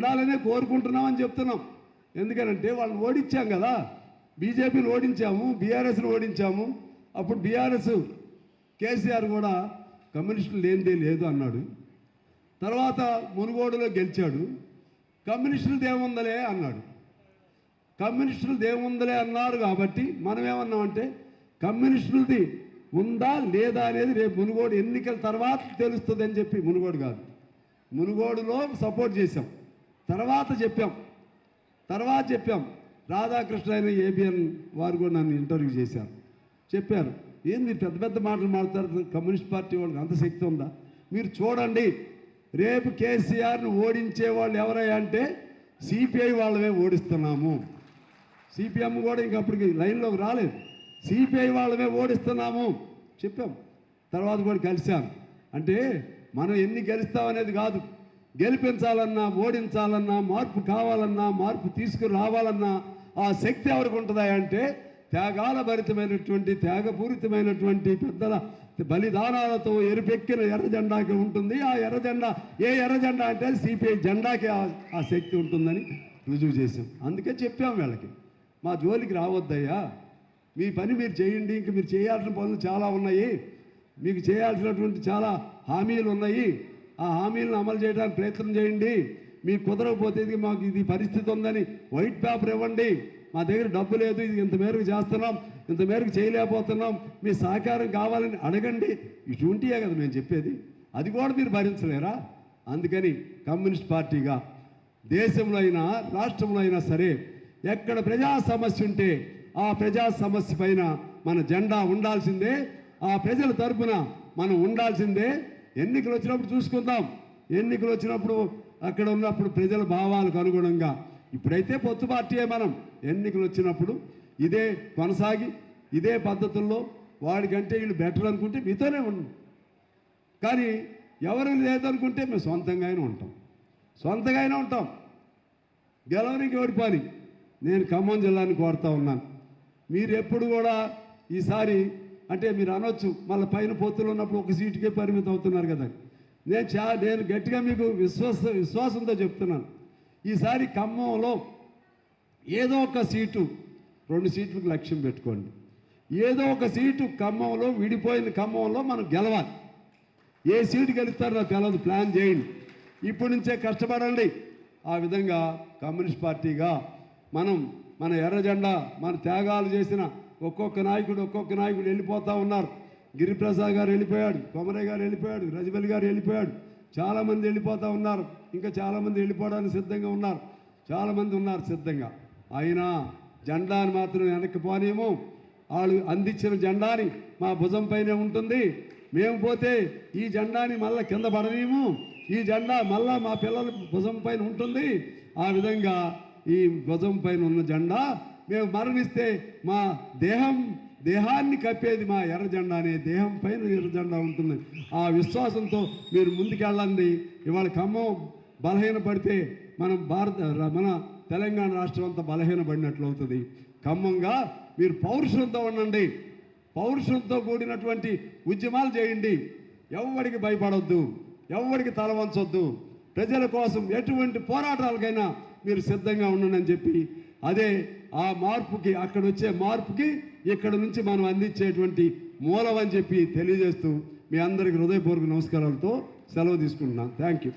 ఉండాలనే కోరుకుంటున్నామని చెప్తున్నాం. ఎందుకనంటే వాళ్ళని ఓడించాం కదా, బీజేపీని ఓడించాము, బీఆర్ఎస్ని ఓడించాము. అప్పుడు బీఆర్ఎస్ కేసీఆర్ కూడా కమ్యూనిస్టులు లేనిదే లేదు అన్నాడు. తర్వాత మునుగోడులో గెలిచాడు, కమ్యూనిస్టులది ఏముందలే అన్నాడు. కమ్యూనిస్టులది ఏముందలే అన్నారు కాబట్టి మనం ఏమన్నామంటే కమ్యూనిస్టులది ఉందా లేదా అనేది రేపు మునుగోడు ఎన్నికల తర్వాత తెలుస్తుంది అని చెప్పి, మునుగోడు కాదు, మునుగోడులో సపోర్ట్ చేశాం. తర్వాత చెప్పాం రాధాకృష్ణ అయిన ఏబిఎన్ వారు కూడా నన్ను ఇంటర్వ్యూ చేశారు. చెప్పారు, ఏంది మీరు పెద్ద పెద్ద మాటలు మాట్లాడుతారు, కమ్యూనిస్ట్ పార్టీ వాళ్ళకి అంత శక్తి ఉందా? మీరు చూడండి, రేపు కేసీఆర్ను ఓడించే వాళ్ళు ఎవరయ్యా అంటే సిపిఐ వాళ్ళమే ఓడిస్తున్నాము. సిపిఎం కూడా ఇంకప్పటికి లైన్లోకి రాలేదు. సిపిఐ వాళ్ళమే ఓడిస్తున్నాము చెప్పాం. తర్వాత కూడా కలిశాం. అంటే మనం ఎన్ని గెలుస్తామనేది కాదు, గెలిపించాలన్నా, ఓడించాలన్నా, మార్పు కావాలన్నా, మార్పు తీసుకురావాలన్నా ఆ శక్తి ఎవరికి ఉంటుందా అంటే త్యాగాల భరితమైనటువంటి, త్యాగపూరితమైనటువంటి పెద్దల బలిదానాలతో ఎరుపెక్కిన ఎర్ర జెండాకి ఉంటుంది. ఆ ఎర్ర జెండా ఏ ఎర్ర జెండా అంటే సిపిఐ జెండాకి ఆ శక్తి ఉంటుందని రుజువు చేశాం. అందుకే చెప్పాం వీళ్ళకి, మా జోలికి రావద్దయ్యా, మీ పని మీరు చేయండి, ఇంక మీరు చేయాల్సిన పనులు చాలా ఉన్నాయి, మీకు చేయాల్సినటువంటి చాలా హామీలు ఉన్నాయి, ఆ హామీలను అమలు చేయడానికి ప్రయత్నం చేయండి. మీకు కుదరకపోతే మాకు ఇది పరిస్థితి ఉందని వైట్ పేపర్ ఇవ్వండి, మా దగ్గర డబ్బు లేదు, ఇది ఇంత మేరకు చేస్తున్నాం, ఇంత మేరకు చేయలేకపోతున్నాం, మీ సహకారం కావాలని అడగండి. ఇటువంటియే కదా మేము చెప్పేది. అది కూడా మీరు భరించలేరా? అందుకని కమ్యూనిస్ట్ పార్టీగా దేశంలో అయినా రాష్ట్రంలో అయినా సరే ఎక్కడ ప్రజా సమస్య ఉంటే ఆ ప్రజా సమస్య పైన మన జెండా ఉండాల్సిందే, ఆ ప్రజల తరపున మనం ఉండాల్సిందే. ఎన్నికలు వచ్చినప్పుడు చూసుకుందాం, ఎన్నికలు వచ్చినప్పుడు అక్కడ ఉన్నప్పుడు ప్రజల భావాలకు అనుగుణంగా. ఇప్పుడైతే పొత్తు పార్టీయే మనం. ఎన్నికలు వచ్చినప్పుడు ఇదే కొనసాగి ఇదే పద్ధతుల్లో వాడికంటే వీళ్ళు బెటర్ అనుకుంటే మీతోనే ఉండం, కానీ ఎవరు లేదనుకుంటే మేము సొంతంగా అయినా ఉంటాం. గెలవనికి ఓడిపోని. నేను ఖమ్మం జిల్లాని కోరుతా ఉన్నాను, మీరు ఎప్పుడు కూడా ఈసారి అంటే మీరు అనొచ్చు మళ్ళీ పైన పొత్తులు ఉన్నప్పుడు ఒక సీటుకే పరిమితం అవుతున్నారు కదా. నేను గట్టిగా మీకు విశ్వాసంతో చెప్తున్నాను, ఈసారి ఖమ్మంలో ఏదో ఒక సీటు, 2 సీట్లకు లక్ష్యం పెట్టుకోండి. ఏదో ఒక సీటు ఖమ్మంలో, విడిపోయిన ఖమ్మంలో మనం గెలవాలి. ఏ సీటు గెలుస్తారో నాకు తెలియదు, ప్లాన్ చేయండి, ఇప్పటి నుంచే కష్టపడండి. ఆ విధంగా కమ్యూనిస్ట్ పార్టీగా మనం మన ఎర్ర జెండా, మన త్యాగాలు చేసిన ఒక్కొక్క నాయకుడు వెళ్ళిపోతూ ఉన్నారు. గిరిప్రసాద్ గారు వెళ్ళిపోయాడు, కొమరయ్య గారు వెళ్ళిపోయాడు, రజబలి గారు వెళ్ళిపోయాడు, చాలామంది వెళ్ళిపోతూ ఉన్నారు. ఇంకా చాలామంది వెళ్ళిపోవడానికి సిద్ధంగా ఉన్నారు, చాలామంది ఉన్నారు సిద్ధంగా. అయినా జెండాని మాత్రం వెనక్కి పోనేమో. వాళ్ళు అందించిన జెండాని మా భుజం పైనే ఉంటుంది. మేము పోతే ఈ జెండాని మళ్ళీ కింద పడనేమో, ఈ జెండా మళ్ళా మా పిల్లల భుజం పైన ఉంటుంది. ఆ విధంగా ఈ భుజం పైన ఉన్న జెండా మేము మరణిస్తే మా దేహాన్ని కప్పేది మా ఎర్ర జెండా అనే దేహం పైన ఎర్ర జెండా ఉంటుంది. ఆ విశ్వాసంతో మీరు ముందుకెళ్ళండి. ఇవాళ ఖమ్మం బలహీనపడితే మన తెలంగాణ రాష్ట్రం అంతా బలహీనపడినట్లు అవుతుంది. ఖమ్మంగా మీరు పౌరుషంతో ఉండండి, పౌరుషంతో కూడినటువంటి ఉద్యమాలు చేయండి. ఎవరికి భయపడొద్దు, ఎవరికి తల వంచొద్దు. ప్రజల కోసం ఎటువంటి పోరాటాలకైనా మీరు సిద్ధంగా ఉండండి అని చెప్పి, అదే ఆ మార్పుకి, అక్కడ వచ్చే మార్పుకి ఇక్కడ నుంచి మనం అందించేటువంటి మూలం అని చెప్పి తెలియజేస్తూ మీ అందరికీ హృదయపూర్వక నమస్కారాలతో సెలవు తీసుకుంటున్నాను. Thank you.